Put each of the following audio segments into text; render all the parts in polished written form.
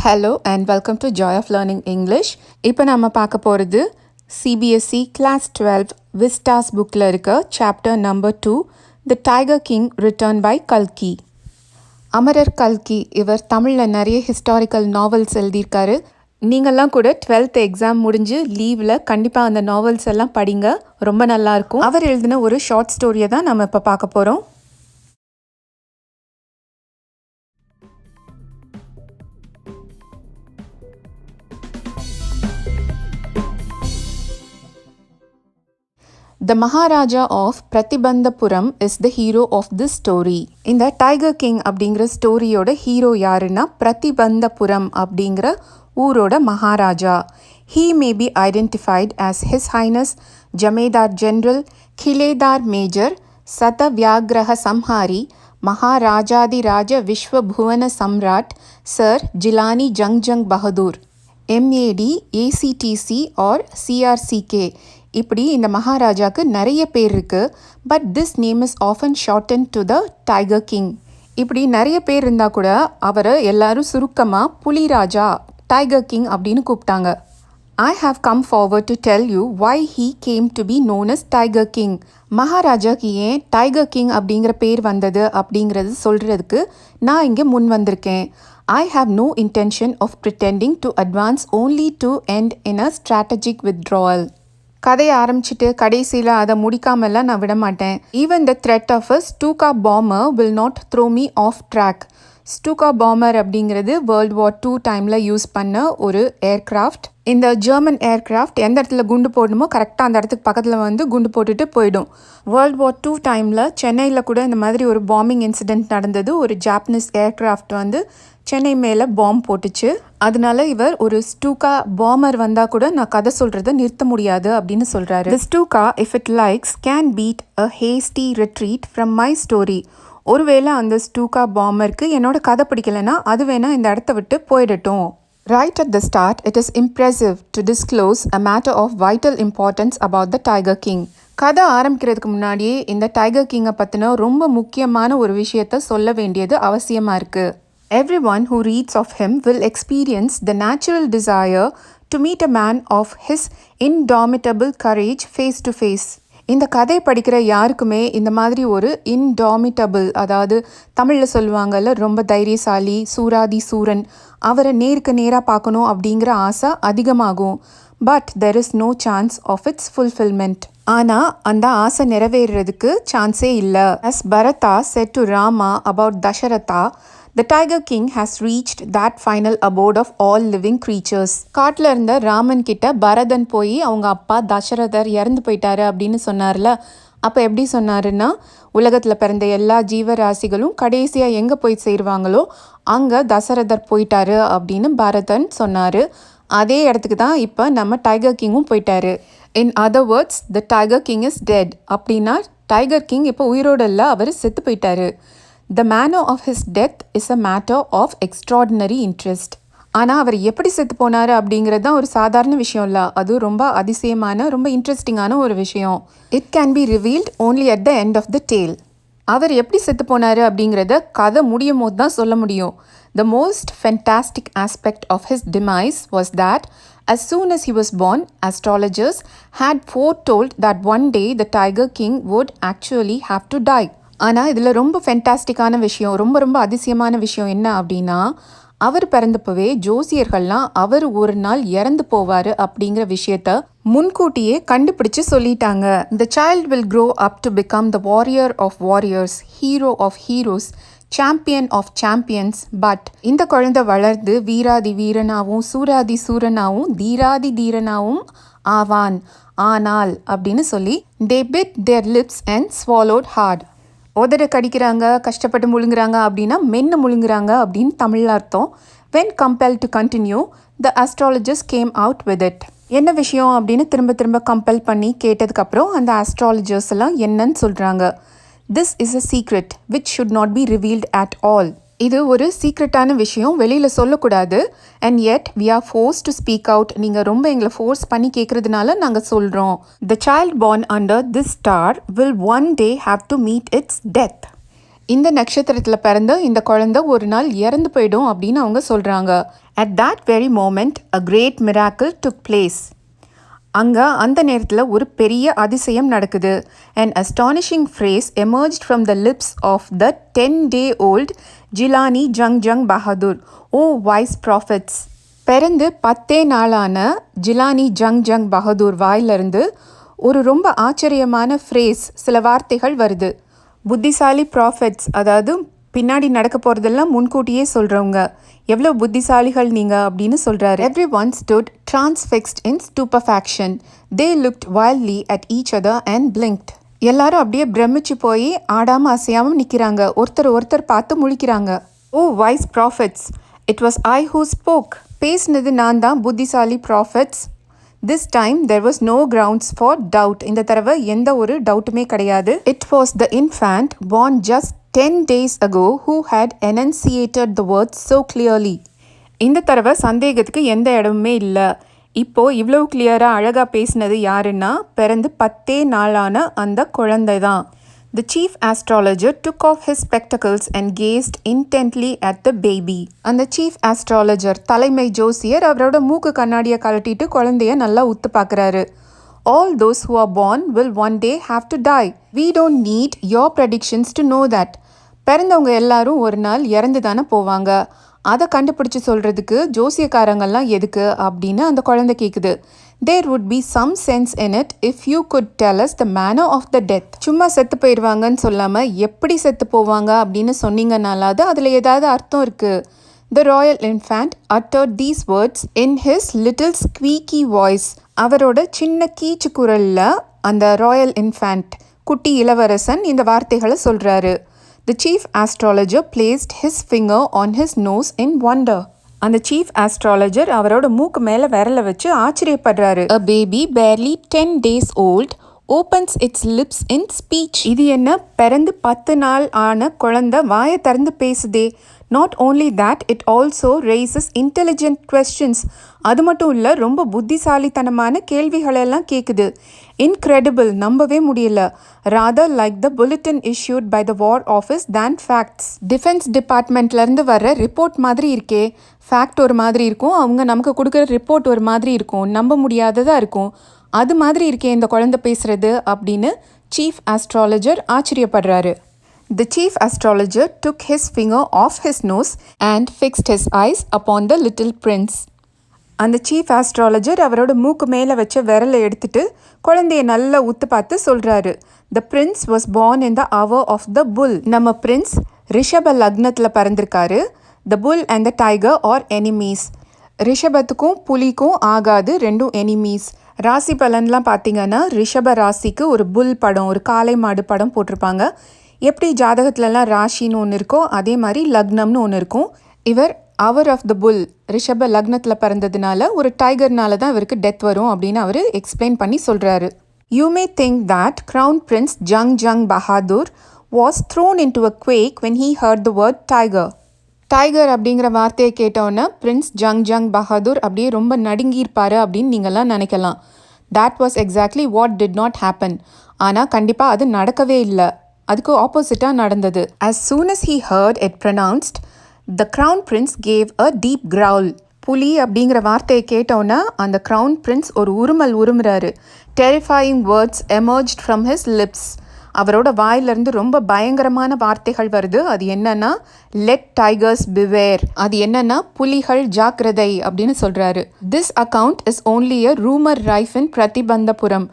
Hello and welcome to Joy of Learning English. இப்போ நம்ம பார்க்க போகிறது CBSE Class 12 Vistas புக்கில் இருக்க Chapter Number 2 The Tiger King Written by Kalki. அமரர் கல்கி இவர் தமிழில் நிறைய ஹிஸ்டாரிக்கல் நாவல்ஸ் எழுதியிருக்காரு. நீங்கள்லாம் கூட 12th எக்ஸாம் முடிஞ்சு லீவில் கண்டிப்பாக அந்த நாவல்ஸ் எல்லாம் படிங்க, ரொம்ப நல்லாயிருக்கும். அவர் எழுதின ஒரு ஷார்ட் ஸ்டோரியை தான் நம்ம இப்போ பார்க்க போகிறோம். The Maharaja of Pratibandhapuram is the hero of this story. இந்த டைகர் கிங் அப்படிங்கிற ஸ்டோரியோட ஹீரோ யாருன்னா பிரதிபந்தபுரம் அப்படிங்கிற ஊரோட Maharaja. He may be identified as His Highness Jamedar General Khiledar Major Satavyagraha Samhari Maharajadi Raja Vishwabhuvana Samrat Sir Jilani Jungjung Bahadur MAD ACTC or CRCK. இப்படி இந்த மகாராஜாவுக்கு நிறைய பேர் இருக்குது. But this name is often shorten to the tiger king. இப்படி நிறைய பேர் இருந்தால் கூட அவரை எல்லாரும் சுருக்கமாக புலிராஜா, டைகர் கிங் அப்படின்னு கூப்பிட்டாங்க. I have come forward to tell you why he came to be known as tiger king. மகாராஜாக்கு ஏன் டைகர் கிங் அப்படிங்கிற பேர் வந்தது அப்படிங்கிறது சொல்கிறதுக்கு நான் இங்கே முன் வந்திருக்கேன். I have no intention of pretending to advance only to end in a strategic withdrawal. கதையை ஆரம்பிச்சுட்டு கடைசியில் அதை முடிக்காமலாம் நான் விட மாட்டேன். Even the thread of a Stuka bomber will not throw me off track. Stuka bomber அப்படிங்கிறது World War II டைமில் use பண்ண ஒரு ஏர்க்ராஃப்ட். இந்த ஜெர்மன் ஏர்க்ராஃப்ட் எந்த இடத்துல குண்டு போடணுமோ கரெக்டாக அந்த இடத்துக்கு பக்கத்தில் குண்டு போட்டுட்டு போயிடும். World War II டைமில் சென்னையில் கூட இந்த மாதிரி ஒரு பாம்பிங் இன்சிடெண்ட் நடந்தது. ஒரு ஜாப்பனீஸ் ஏர்க்ராஃப்ட் சென்னை மேலே பாம்பு போட்டுச்சு. அதனால இவர் ஒரு ஸ்டூகா பாம்பர் வந்தால் கூட நான் கதை சொல்கிறத நிறுத்த முடியாது அப்படின்னு சொல்கிறாரு. The Stuka, if it likes, can beat a hasty retreat from my story. ஒருவேளை அந்த ஸ்டூகா பாம்பருக்கு என்னோட கதை பிடிக்கலைன்னா அது வேணால் இந்த இடத்த விட்டு போயிடட்டும். Right at the start, it is impressive to disclose a matter of vital importance about the Tiger King. கதை ஆரம்பிக்கிறதுக்கு முன்னாடியே இந்த டைகர் கிங்கை பற்றின ரொம்ப முக்கியமான ஒரு விஷயத்த சொல்ல வேண்டியது அவசியமாக இருக்குது. Everyone who reads of him will experience the natural desire to meet a man of his indomitable courage face to face. இந்த கதை படிக்கிற யாருக்குமே இந்த மாதிரி ஒரு இன்டாமிட்டபிள், அதாவது தமிழில் சொல்லுவாங்கல்ல ரொம்ப தைரியசாலி, சூராதி சூரன், அவரை நேருக்கு நேராக பார்க்கணும் அப்படிங்கிற ஆசை அதிகமாகும். But there is no chance of its fulfilment. ஆனால் அந்த ஆசை நிறைவேறதுக்கு சான்ஸே இல்லை. As Bharata said to Rama about Dasharatha, the tiger king has reached that final abode of all living creatures. காட்டில் இருந்த ராமன் கிட்ட பரதன் போய் அவங்க அப்பா தசரதர் இறந்து போயிட்டாரு அப்படின்னு சொன்னார்ல. அப்போ எப்படி சொன்னாருன்னா, உலகத்தில் பிறந்த எல்லா ஜீவராசிகளும் கடைசியாக எங்கே போய் சேருவாங்களோ அங்கே தசரதர் போயிட்டாரு அப்படின்னு பரதன் சொன்னார். அதே இடத்துக்கு தான் இப்போ நம்ம டைகர் கிங்கும் போயிட்டாரு. In other words, the tiger king is dead. அப்படின்னா டைகர் கிங் இப்போ உயிரோடு இல்லை, அவர் செத்து போயிட்டாரு. The manner of his death is a matter of extraordinary interest. ஆனால் அவர் எப்படி செத்து போனார் அப்படிங்கிறது தான் ஒரு சாதாரண விஷயம் இல்லை, அது ரொம்ப அதிசயமான, ரொம்ப இன்ட்ரெஸ்டிங்கான ஒரு விஷயம். It can be revealed only at the end of the tale. அவர் எப்படி செத்து போனார் அப்படிங்கிறத கதை முடியும் போது தான் சொல்ல முடியும். The most fantastic aspect of his demise was that as soon as he was born, astrologers had foretold that one day the Tiger King would actually have to die. ஆனால் இதில் ரொம்ப ஃபென்டாஸ்டிக்கான விஷயம், ரொம்ப ரொம்ப அதிசயமான விஷயம் என்ன அப்படின்னா, அவர் பிறந்தப்பவே ஜோசியர்கள்லாம் அவர் ஒரு நாள் இறந்து போவார் அப்படிங்கிற விஷயத்த முன்கூட்டியே கண்டுபிடிச்சு சொல்லிட்டாங்க. The child will grow up to become the warrior of warriors, hero of heroes, champion of champions. But இந்த குழந்தை வளர்ந்து வீராதி வீரனாகவும் சூராதி சூரனாகவும் தீராதி தீரனாகவும் ஆவான். ஆனால் அப்படின்னு சொல்லி they bit their lips and swallowed hard. உதட கடிக்கிறாங்க, கஷ்டப்பட்டு முழுங்குறாங்க அப்படின்னா மென்னு முழுங்குறாங்க அப்படின்னு தமிழில் அர்த்தம். when compelled to continue, the astrologers came out with it. என்ன விஷயம் அப்படின்னு திரும்ப திரும்ப கம்பல் பண்ணி கேட்டதுக்கப்புறம் அந்த astrologers எல்லாம் என்னன்னு சொல்கிறாங்க. This is a secret which should not be revealed at all. இது ஒரு சீக்ரெட்டான விஷயம், வெளியில் சொல்லக்கூடாது. And yet we are forced to speak out. நீங்கள் ரொம்ப எங்களை ஃபோர்ஸ் பண்ணி கேட்குறதுனால நாங்கள் சொல்கிறோம். The child born under this star will one day have to meet its death. இந்த நட்சத்திரத்தில் பிறந்த இந்த குழந்தை ஒரு நாள் இறந்து போயிடும் அப்படின்னு அவங்க சொல்கிறாங்க. At that very moment, a great miracle took place. அங்கே அந்த நேரத்தில் ஒரு பெரிய அதிசயம் நடக்குது. An astonishing phrase emerged from the lips of the 10-day-old Jilani Jangjang Bahadur. Oh wise prophets! பிறந்து 10 நாளான ஜிலானி ஜங் பகதூர் வாயிலிருந்து ஒரு ரொம்ப ஆச்சரியமான ஃப்ரேஸ், சில வார்த்தைகள் வருது. புத்திசாலி ப்ராஃபெட்ஸ், அதாவது பின்னாடி நடக்க போகிறதெல்லாம் முன்கூட்டியே சொல்கிறவங்க, எவ்வளோ புத்திசாலிகள் நீங்கள் அப்படின்னு சொல்கிறாரு. Everyone stood transfixed in stupefaction. They looked wildly at each other and blinked. எல்லாரும் அப்படியே பிரமிச்சு போய் ஆடாமல் அசையாமல் நிற்கிறாங்க, ஒருத்தர் பார்த்து முழிக்கிறாங்க. Oh wise prophets! It was I who spoke. பேசினது நான் தான், புத்திசாலி prophets. This time there was no grounds for doubt. இந்த தடவை எந்த ஒரு டவுட்டுமே கிடையாது. It was the infant born just 10 days ago who had enunciated the words so clearly. இந்த தடவை சந்தேகத்துக்கு எந்த இடமுமே இல்லை. இப்போ இவ்வளோ கிளியராக அழகாக பேசினது யாருன்னா பிறந்து 10 நாளான அந்த குழந்தை தான். The chief astrologer took off his spectacles and gazed intently at the baby. அந்த chief astrologer, தலைமை ஜோசியர், அவரோட மூக்கு கண்ணாடியை கழட்டிட்டு குழந்தைய நல்லா உத்து பார்க்குறாரு. All those who are born will one day have to die. We don't need your predictions to know that. பிறந்தவங்க எல்லாரும் ஒரு நாள் இறந்து தானே போவாங்க. அதை கண்டுபிடிச்சி சொல்கிறதுக்கு ஜோசியக்காரங்கள்லாம் எதுக்கு அப்படின்னு அந்த குழந்தை கேட்குது. There would be some sense in it if you could tell us the manner of the death. சும்மா செத்து போயிடுவாங்கன்னு சொல்லாமல் எப்படி செத்து போவாங்க அப்படின்னு சொன்னீங்கனாலாவது அதில் ஏதாவது அர்த்தம் இருக்குது. The royal infant uttered these words in his little squeaky voice. அவரோட சின்ன கீச்சு குரலில் அந்த ராயல் இன்ஃபேண்ட், குட்டி இளவரசன், இந்த வார்த்தைகளை சொல்கிறாரு. The chief astrologer placed his finger on his nose in wonder. அந்த சீஃப் ஆஸ்ட்ராலஜர் அவரோட மூக்கு மேலே விரலை வச்சு ஆச்சரியப்படுறாரு. A baby barely 10 days old opens its lips in speech. இது என்ன, பிறந்து 10 நாள் ஆன குழந்தை வாயை திறந்து பேசுதே. Not only that, it also raises intelligent questions. அது மட்டும் இல்லை, ரொம்ப புத்திசாலித்தனமான கேள்விகளெல்லாம் கேட்குது. Incredible, நம்பவே முடியல. Rather like the bulletin issued by the War Office than facts. Defence டிபார்ட்மெண்ட்லேருந்து வர்ற ரிப்போர்ட் மாதிரி இருக்கே. ஃபேக்ட் ஒரு மாதிரி இருக்கும், அவங்க நமக்கு கொடுக்குற ரிப்போர்ட் ஒரு மாதிரி இருக்கும், நம்ப முடியாததாக இருக்கும். அது மாதிரி இருக்கே இந்த குழந்தை பேசுகிறது அப்படின்னு சீஃப் ஆஸ்ட்ராலஜர் ஆச்சரியப்படுறாரு. The chief astrologer took his finger off his nose and fixed his eyes upon the little prince. அந்த சீஃப் ஆஸ்ட்ராலஜர் அவரோட மூக்கு மேலே வச்ச விரலை எடுத்துட்டு குழந்தைய நல்லா உத்து பார்த்து சொல்கிறாரு. The prince was born in the hour of the bull. நம்ம பிரின்ஸ் ரிஷப லக்னத்தில் பிறந்திருக்காரு. The bull and the tiger are enemies. ரிஷபத்துக்கும் புலிக்கும் ஆகாது, ரெண்டும் எனிமீஸ். ராசி பலன்லாம் பார்த்தீங்கன்னா ரிஷப ராசிக்கு ஒரு புல் படம், ஒரு காளை மாடு படம் போட்டிருப்பாங்க. எப்படி ஜாதகத்துலலாம் ராசின்னு ஒன்று இருக்கோ அதே மாதிரி லக்னம்னு ஒன்று இருக்கும். இவர் அவர் ஆஃப் த புல், ரிஷப லக்னத்தில் பிறந்ததுனால ஒரு டைகர்னால தான் இவருக்கு டெத் வரும் அப்படின்னு அவர் எக்ஸ்பிளைன் பண்ணி சொல்கிறாரு. You may think that crown prince Jung Bahadur was thrown into a quake when he heard the word tiger. Tiger அப்படிங்கிற வார்த்தையை கேட்டோன்னே பிரின்ஸ் ஜங் பஹாதூர் அப்படியே ரொம்ப நடுங்கியிருப்பார் அப்படின்னு நீங்கள்லாம் நினைக்கலாம். That was exactly what did not happen. ஆனால் கண்டிப்பாக அது நடக்கவே இல்லை, அதுக்கு ஆப்போசிட்டாக நடந்தது. As soon as he heard it pronounced, the crown prince gave a deep growl. புலி அப்படிங்கிற வார்த்தையை கேட்டோன்னா அந்த crown prince ஒரு உருமுறாரு. Terrifying words emerged from his lips. அவரோட வாயிலிருந்து ரொம்ப பயங்கரமான வார்த்தைகள் வருது. அது என்னன்னா let tigers beware. அது என்னன்னா புலிகள் ஜாக்கிரதை அப்படின்னு சொல்கிறாரு. This account is only a rumor rife in பிரதிபந்தபுரம்.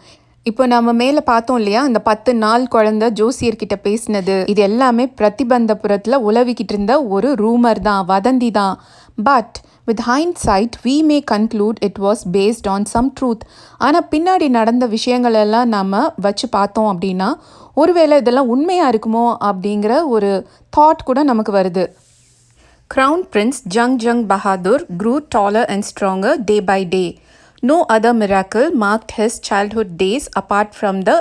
இப்போ நம்ம மேலே பார்த்தோம் இல்லையா, அந்த 10 நாள் குழந்தை ஜோசியர்கிட்ட பேசினது, இது எல்லாமே பிரதிபந்தபுரத்தில் உலவிக்கிட்டு இருந்த ஒரு ரூமர் தான், வதந்தி தான். But with hindsight we may conclude it was based on some truth. ஆனால் பின்னாடி நடந்த விஷயங்கள் எல்லாம் நாம் வச்சு பார்த்தோம் அப்படின்னா ஒருவேளை இதெல்லாம் உண்மையாக இருக்குமோ அப்படிங்கிற ஒரு தாட் கூட நமக்கு வருது. Crown Prince Jang Bahadur grew taller and stronger day by day. No other miracle marked his childhood days apart from the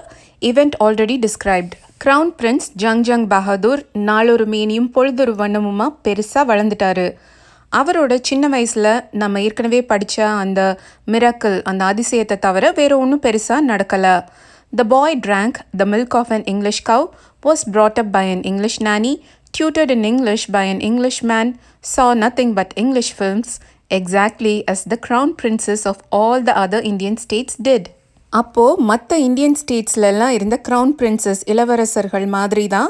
event already described. Crown Prince Jang Bahadur நாளொரு மேனியும் பொழுதொரு வண்ணமுமா பெருசாக வளர்ந்துட்டாரு. அவரோட சின்ன வயசில் நம்ம ஏற்கனவே படித்த அந்த மிராக்கிள், அந்த அதிசயத்தை தவிர வேறு ஒன்றும் பெருசாக நடக்கலை. The boy drank the milk of an English cow, was brought up by an English nanny, tutored in English by an Englishman, saw nothing but English films, exactly as the crown princes of all the other Indian states did. அப்போது மற்ற Indian ஸ்டேட்ஸ்லலாம் இருந்த crown princess இளவரசர்கள் மாதிரி தான்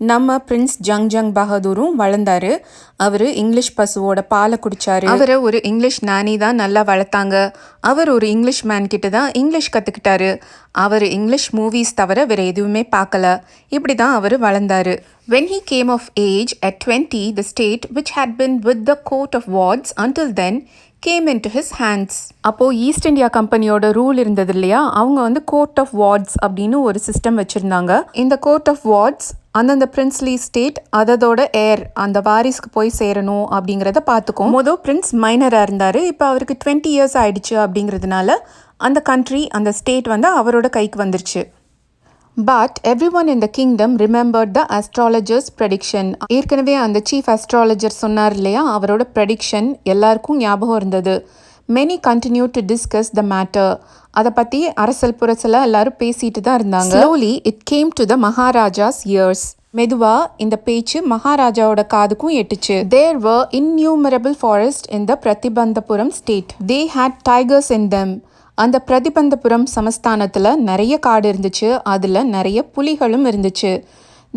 நம்ம Prince junk பகதூரும் வளர்ந்தாரு. அவர் English பசுவோட பாலை குடித்தார். அவரை ஒரு English நானி தான் நல்லா வளர்த்தாங்க. அவர் ஒரு இங்கிலீஷ் மேன் கிட்ட தான் இங்கிலீஷ் கற்றுக்கிட்டாரு. அவர் இங்கிலீஷ் மூவிஸ் தவிர வேறு எதுவுமே பார்க்கல. இப்படி தான் அவர் வளர்ந்தார். When he came of age at 20, the state, which had been with the court of wards until then, came into his hands. அப்போது ஈஸ்ட் இந்தியா கம்பெனியோட ரூல் இருந்தது இல்லையா, அவங்க வந்து கோர்ட் ஆஃப் வார்ட்ஸ் அப்படின்னு ஒரு சிஸ்டம் வச்சுருந்தாங்க. இந்த கோர்ட் ஆஃப் வார்ட்ஸ் அந்தந்த பிரின்ஸ்லி ஸ்டேட் அதோட ஏர் அந்த வாரிஸ்க்கு போய் சேரணும் அப்படிங்கிறத பார்த்துக்கும். மொதல் பிரின்ஸ் மைனராக இருந்தார். இப்போ அவருக்கு 20 years ஆயிடுச்சு. அப்படிங்கிறதுனால அந்த கண்ட்ரி அந்த ஸ்டேட் வந்து அவரோட கைக்கு வந்துருச்சு. But everyone in the kingdom remembered the astrologer's prediction. ஏற்கனவே அந்த சீஃப் அஸ்ட்ராலஜர் சொன்னார் இல்லையா, அவரோட ப்ரெடிக்ஷன் எல்லாருக்கும் ஞாபகம் இருந்தது. Many continued to discuss the matter. அதை பற்றி அரசல் புரசல எல்லாரும் பேசிட்டு தான் இருந்தாங்க. Slowly it came to the Maharaja's ears. மெதுவா இந்த பேச்சு மகாராஜாவோட காதுக்கும் எட்டுச்சு. There were innumerable forests in the Pratibandhapuram state. They had tigers in them. அந்த பிரதிபந்தபுரம் சமஸ்தானத்தில் நிறைய காடு இருந்துச்சு. அதில் நிறைய புலிகளும் இருந்துச்சு.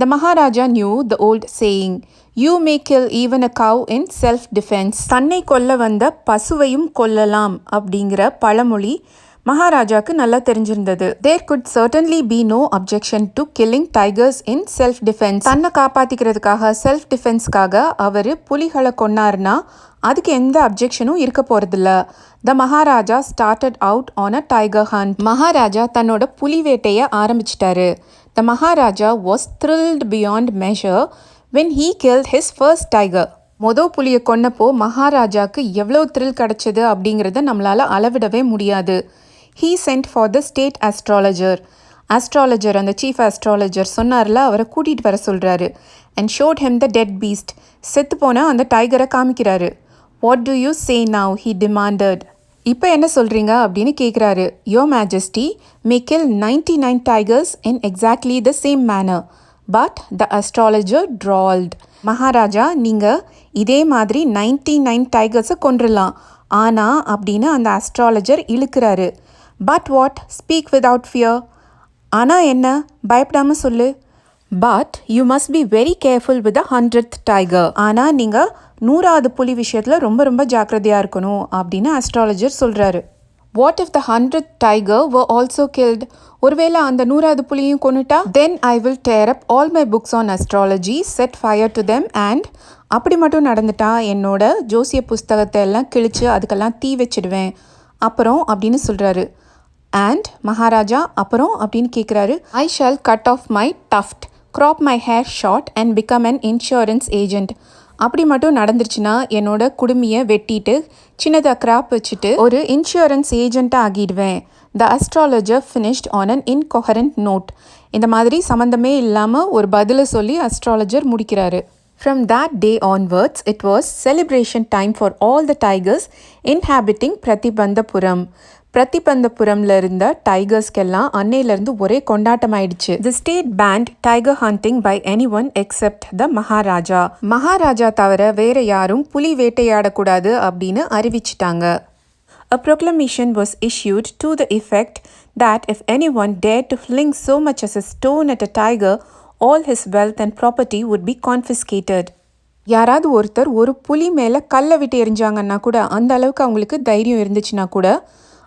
The Maharaja knew the old saying, "You may kill even a cow in self-defense." தன்னை கொல்ல வந்த பசுவையும் கொல்லலாம் அப்படிங்கிற பழமொழி மகாராஜாவுக்கு நல்லா தெரிஞ்சிருந்தது. There could certainly be no objection to killing tigers in self-defense. தன்னை காப்பாற்றிக்கிறதுக்காக செல்ஃப் டிஃபென்ஸ்க்காக அவர் புலிகளை கொன்னார்னா அதுக்கு எந்த அப்ஜெக்ஷனும் இருக்க போகிறதில்ல. The Maharaja started out on a tiger hunt. Maharaja தன்னோட புலி வேட்டையை ஆரம்பிச்சிட்டாரு. The Maharaja was thrilled beyond measure when he killed his first tiger. மொதல் புலியை கொன்னப்போ மகாராஜாவுக்கு எவ்வளோ த்ரில் கிடச்சிது அப்படிங்கிறத நம்மளால் அளவிடவே முடியாது. He sent for the state astrologer அந்த சீஃப் அஸ்ட்ராலஜர் சொன்னார்ல, அவரை கூட்டிகிட்டு வர சொல்கிறாரு. And showed him the dead beast. செத்து போனால் அந்த டைகரை காமிக்கிறாரு. What do you say now, he demanded. இப்போ என்ன சொல்கிறீங்க அப்படின்னு கேட்குறாரு. Your majesty may kill 99 tigers in exactly the same manner. But the astrologer drawled. Maharaja, நீங்கள் இதே மாதிரி 99 டைகர்ஸை கொன்றுலாம். ஆனால் அப்படின்னு அந்த அஸ்ட்ராலஜர் இழுக்கிறாரு. But what, speak without fear. ஆனால் என்ன, பயப்படாமல் சொல்லு. But you must be very careful with 100th tiger. ஆனால் நீங்கள் 100வது புலி விஷயத்தில் ரொம்ப ஜாக்கிரதையாக இருக்கணும் அப்படின்னு அஸ்ட்ராலஜர் சொல்கிறாரு. What if the 100th tiger were also killed? ஒருவேளை அந்த 100வது புலியும் கொன்னுட்டா? Then I will tear up all my books on astrology, set fire to them and. அப்படி மட்டும் நடந்துட்டா என்னோட ஜோசிய புஸ்தகத்தை எல்லாம் கிழிச்சு அதுக்கெல்லாம் தீ வச்சிடுவேன். அப்புறம் அப்படின்னு சொல்கிறாரு. அண்ட் மகாராஜா அப்புறம் அப்படின்னு கேட்குறாரு. I shall cut off my theft, crop my hair short and become an insurance agent. அப்படி மட்டும் நடந்துருச்சுன்னா என்னோட குடுமியை வெட்டிட்டு சின்னதாக கிராப் வச்சுட்டு ஒரு இன்சூரன்ஸ் ஏஜெண்ட்டாக ஆகிடுவேன். The astrologer finished on an incoherent note. இந்த மாதிரி சம்மந்தமே இல்லாமல் ஒரு பதிலை சொல்லி அஸ்ட்ராலஜர் முடிக்கிறாரு. From that day onwards, it was celebration time for all the tigers inhabiting Pratibandhapuram. பிரதிபந்தபுரம்ல இருந்த டைகர்ஸ்க்கெல்லாம் அன்னையிலேருந்து ஒரே கொண்டாட்டம் ஆயிடுச்சு. The state banned tiger hunting by any one except the Maharaja. Maharaja தவிர வேற யாரும் புலி வேட்டையாடக்கூடாது அப்படின்னு அறிவிச்சிட்டாங்க. A proclamation was issued to the effect that if anyone dared to fling so much as a stone at a tiger, all his wealth and property would be confiscated. யாராவது ஒருத்தர் ஒரு புலி மேலே கல்லை விட்டு எரிஞ்சாங்கன்னா கூட, அந்த அளவுக்கு அவங்களுக்கு தைரியம் இருந்துச்சுன்னா கூட,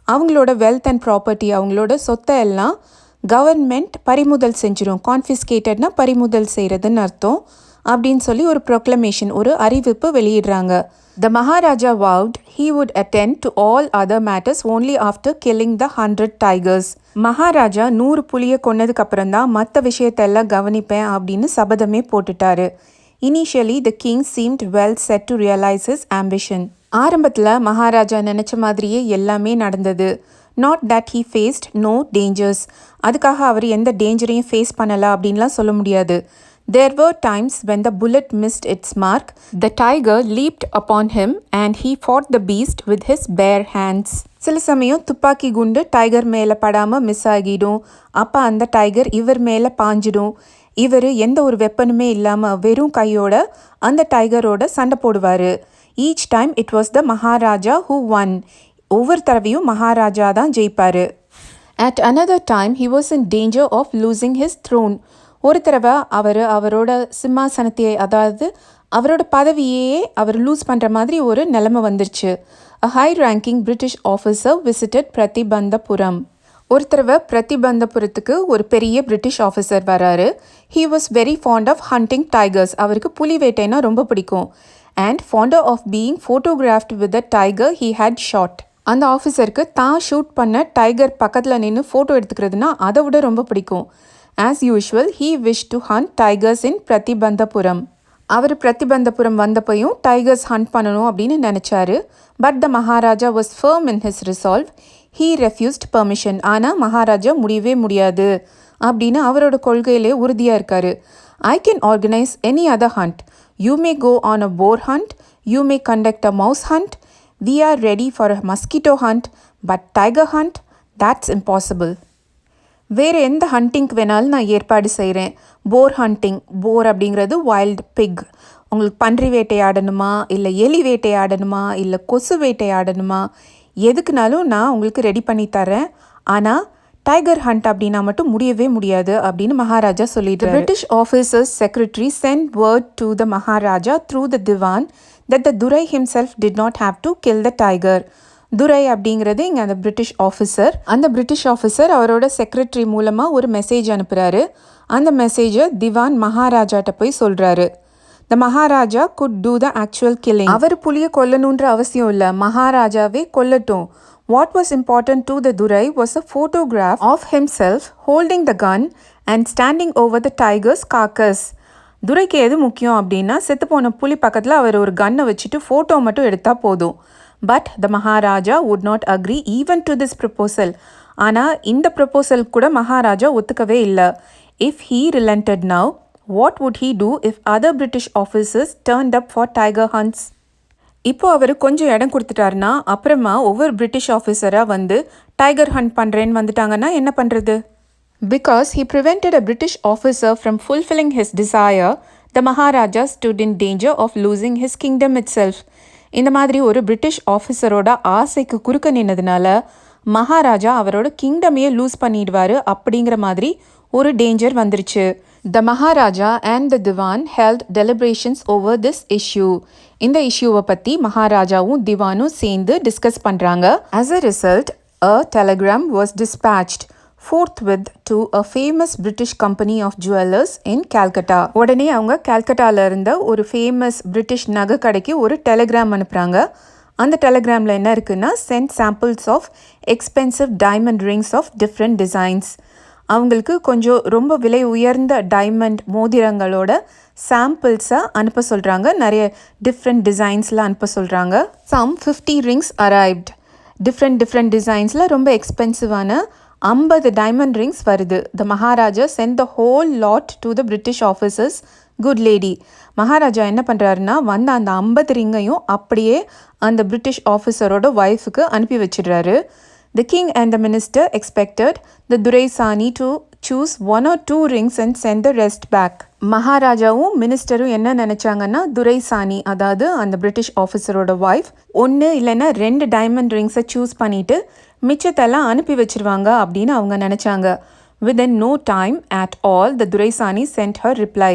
அவங்களோட வெல்த் அண்ட் ப்ராப்பர்ட்டி, அவங்களோட சொத்தை எல்லாம் கவர்மெண்ட் பறிமுதல் செஞ்சிடும். கான்ஃபிஸ்கேட்டட்னா பறிமுதல் செய்கிறதுன்னு அர்த்தம். அப்படின்னு சொல்லி ஒரு ப்ரொக்ளமேஷன், ஒரு அறிவிப்பு வெளியிடுறாங்க. த Maharaja வவுட் he would attend to all other matters only after killing the 100 tigers. Maharaja 100 புலியை கொன்னதுக்கு அப்புறம் தான் மற்ற விஷயத்தெல்லாம் கவனிப்பேன் அப்படின்னு சபதமே போட்டுட்டாரு. Initially, the king seemed well set to realize his ambition. ஆரம்பத்தில் மகாராஜா நினச்ச மாதிரியே எல்லாமே நடந்தது. Not that he faced no dangers. அதுக்காக அவர் எந்த டேஞ்சரையும் ஃபேஸ் பண்ணலை அப்படின்லாம் சொல்ல முடியாது. There were times when the bullet missed its mark. The tiger leaped upon him and he fought the beast with his bare hands. சில சமயம் துப்பாக்கி குண்டு டைகர் மேலே படாமல் மிஸ் ஆகிடும். அப்போ அந்த டைகர் இவர் மேலே பாஞ்சிடும். இவர் எந்த ஒரு வெப்பனுமே இல்லாமல் வெறும் கையோட அந்த டைகரோட சண்டை போடுவார். Each time it was the Maharaja who won. ஒவ்வொரு தடவையும் மகாராஜா தான் ஜெயிப்பார். At another time he was in danger of losing his throne. ஒரு தடவை அவரோட சிம்மாசனத்தையே, அதாவது அவரோட பதவியே அவர் லூஸ் பண்ணுற மாதிரி ஒரு நிலைமை வந்துருச்சு. A high ranking British officer visited பிரதிபந்தபுரம். ஒரு தடவை பிரதிபந்தபுரத்துக்கு ஒரு பெரிய பிரிட்டிஷ் ஆஃபீஸர் வராரு. He was very fond of hunting tigers. அவருக்கு புலி வேட்டைனா ரொம்ப பிடிக்கும். And fonder of being photographed with the tiger he had shot. அந்த ஆஃபீஸருக்கு தான் ஷூட் பண்ண டைகர் பக்கத்தில் நின்று ஃபோட்டோ எடுத்துக்கிறதுனா அதை விட ரொம்ப பிடிக்கும். As usual he wish to hunt tigers in Pratibandapuram. அவர் பிரதிபந்தபுரம் வந்தப்பையும் டைகர்ஸ் ஹண்ட் பண்ணணும் அப்படின்னு நினச்சாரு. But the Maharaja was firm in his resolve. He refused permission. ஆனால் மகாராஜா முடியவே முடியாது அப்படின்னு அவரோட கொள்கையிலே உறுதியாக இருக்கார். I can organise any other hunt. You may go on a boar hunt. You may conduct a mouse hunt. We are ready for a mosquito hunt. But tiger hunt, that's impossible. வேறு எந்த ஹண்டிங்க்கு வேணாலும் நான் ஏற்பாடு செய்கிறேன். போர் hunting, போர் அப்படிங்கிறது wild big. உங்களுக்கு பன்றி வேட்டையாடணுமா, இல்லை எலி வேட்டையாடணுமா, இல்லை கொசு வேட்டையாடணுமா, எதுக்குனாலும் நான் உங்களுக்கு ரெடி பண்ணி தரேன். ஆனால் டைகர் ஹண்ட் அப்படின்னா மட்டும் முடியவே முடியாது அப்படின்னு மகாராஜா சொல்லிட்டு British officers secretary sent word to the Maharaja through the Diwan that the durai himself did not have to kill the tiger. துரை அப்படிங்கிறது இங்கே அந்த பிரிட்டிஷ் ஆஃபீஸர். அந்த பிரிட்டிஷ் ஆஃபீஸர் அவரோட செக்ரட்டரி மூலமாக ஒரு மெசேஜ் அனுப்புகிறாரு. அந்த மெசேஜை திவான் மகாராஜாட்ட போய் சொல்கிறாரு. The Maharaja could do the actual killing. அவர் புலியை கொல்லணுன்ற அவசியம் இல்லை, மகாராஜாவே கொல்லட்டும். What was important to the dorai was a photograph of himself holding the gun and standing over the tigers carcass. துரைக்கு எது முக்கியம் அப்படின்னா, செத்துப்போன புலி பக்கத்தில் அவர் ஒரு கன்னை வச்சுட்டு ஃபோட்டோ மட்டும் எடுத்தால் போதும். But the Maharaja would not agree even to this proposal. ஆனால் இந்த ப்ரப்போசல் கூட மகாராஜா ஒத்துக்கவே இல்லை. If he relented now, what would he do if other British officers turned up for tiger hunts? இப்போ அவர் கொஞ்சம் இடம் கொடுத்துட்டாருன்னா அப்புறமா ஒவ்வொரு பிரிட்டிஷ் ஆஃபீஸராக வந்து டைகர் ஹண்ட் பண்ணுறேன்னு வந்துட்டாங்கன்னா என்ன பண்ணுறது? Because he prevented a British officer from fulfilling his desire, the Maharaja stood in danger of losing his kingdom itself. இந்த மாதிரி ஒரு பிரிட்டிஷ் ஆஃபீஸரோட ஆசைக்கு குறுக்க நின்னதுனால மகாராஜா அவரோட கிங்டமையே லூஸ் பண்ணிடுவார் அப்படிங்கிற மாதிரி ஒரு டேஞ்சர் வந்துருச்சு. The Maharaja and the Dewan held deliberations over this issue. இந்த இஷ்யூவை பற்றி மகாராஜாவும் திவானும் சேர்ந்து டிஸ்கஸ் பண்ணுறாங்க. As a result, a telegram was dispatched forthwith to a famous British company of jewelers in Calcutta. உடனே அவங்க கால்கட்டாவில் இருந்த ஒரு ஃபேமஸ் பிரிட்டிஷ் நகை கடைக்கு ஒரு டெலிகிராம் அனுப்புகிறாங்க. அந்த டெலிகிராமில் என்ன இருக்குன்னா, send samples of expensive diamond rings of different designs. அவங்களுக்கு கொஞ்சம் ரொம்ப விலை உயர்ந்த டைமண்ட் மோதிரங்களோட சாம்பிள்ஸை அனுப்ப சொல்கிறாங்க. நிறைய டிஃப்ரெண்ட் டிசைன்ஸில் அனுப்ப சொல்கிறாங்க. Some 50 rings arrived. டிஃப்ரெண்ட் டிசைன்ஸில் ரொம்ப எக்ஸ்பென்சிவான 50 டைமண்ட் ரிங்ஸ் வருது. The Maharaja sent the whole lot to the British officer's good lady. Maharaja என்ன பண்ணுறாருன்னா, வந்த அந்த 50 ரிங்கையும் அப்படியே அந்த பிரிட்டிஷ் ஆஃபீஸரோட ஒய்ஃபுக்கு அனுப்பி வச்சிடுறாரு. The king and the minister expected the duraisani to choose 1 or 2 rings and send the rest back. மகாராஜாவும் மினிஸ்டரும் என்ன நினச்சாங்கன்னா, துரைசானி அதாவது அந்த பிரிட்டிஷ் ஆஃபீஸரோட ஒய்ஃப் 1 இல்லைன்னா 2 டைமண்ட் ரிங்ஸை சூஸ் பண்ணிவிட்டு மிச்சத்தெல்லாம் அனுப்பி வச்சிருவாங்க அப்படின்னு அவங்க நினச்சாங்க. Within no time at all the duraisani sent her reply.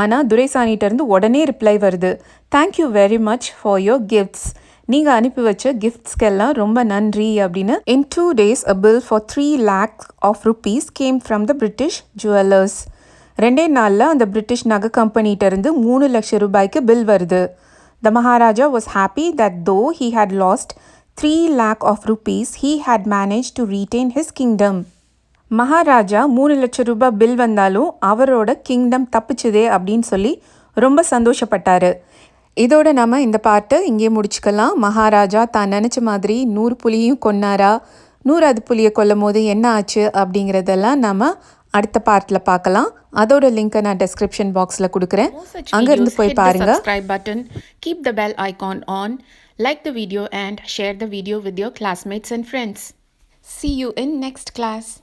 ஆனால் துரைசானிகிட்டேருந்து உடனே ரிப்ளை வருது. Thank you very much for your gifts. நீங்கள் அனுப்பி வச்ச கிஃப்ட்ஸ்க்கெல்லாம் ரொம்ப நன்றி அப்படின்னு. இன் 2 days a bill for 3 lakhs of rupees came from the British jewelers. 2 நாளில் அந்த பிரிட்டிஷ் நகை கம்பெனிகிட்டேருந்து 3 லட்சம் ரூபாய்க்கு பில் வருது. The Maharaja was happy that though he had lost 3 lakh of rupees, he had managed to retain his kingdom. Maharaja 3 லட்சம் ரூபாய் bill வந்தாலும் அவரோட கிங்டம் தப்பிச்சுதே அப்படின்னு சொல்லி ரொம்ப சந்தோஷப்பட்டார். இதோட நம்ம இந்த பாட்டை இங்கே முடிச்சுக்கலாம். மகாராஜா தான் நினச்ச மாதிரி 100 புலியும் கொன்னாரா, 100வது புலியை கொல்லும் போது என்ன ஆச்சு அப்படிங்கிறதெல்லாம் நம்ம அடுத்த பார்ட்டில் பார்க்கலாம். அதோட லிங்கை நான் டெஸ்கிரிப்ஷன் பாக்ஸில் கொடுக்குறேன், அங்கேருந்து போய் பாருங்கள். Subscribe button, keep the bell icon on, Like the video and share the video with your classmates and friends. See you in next class.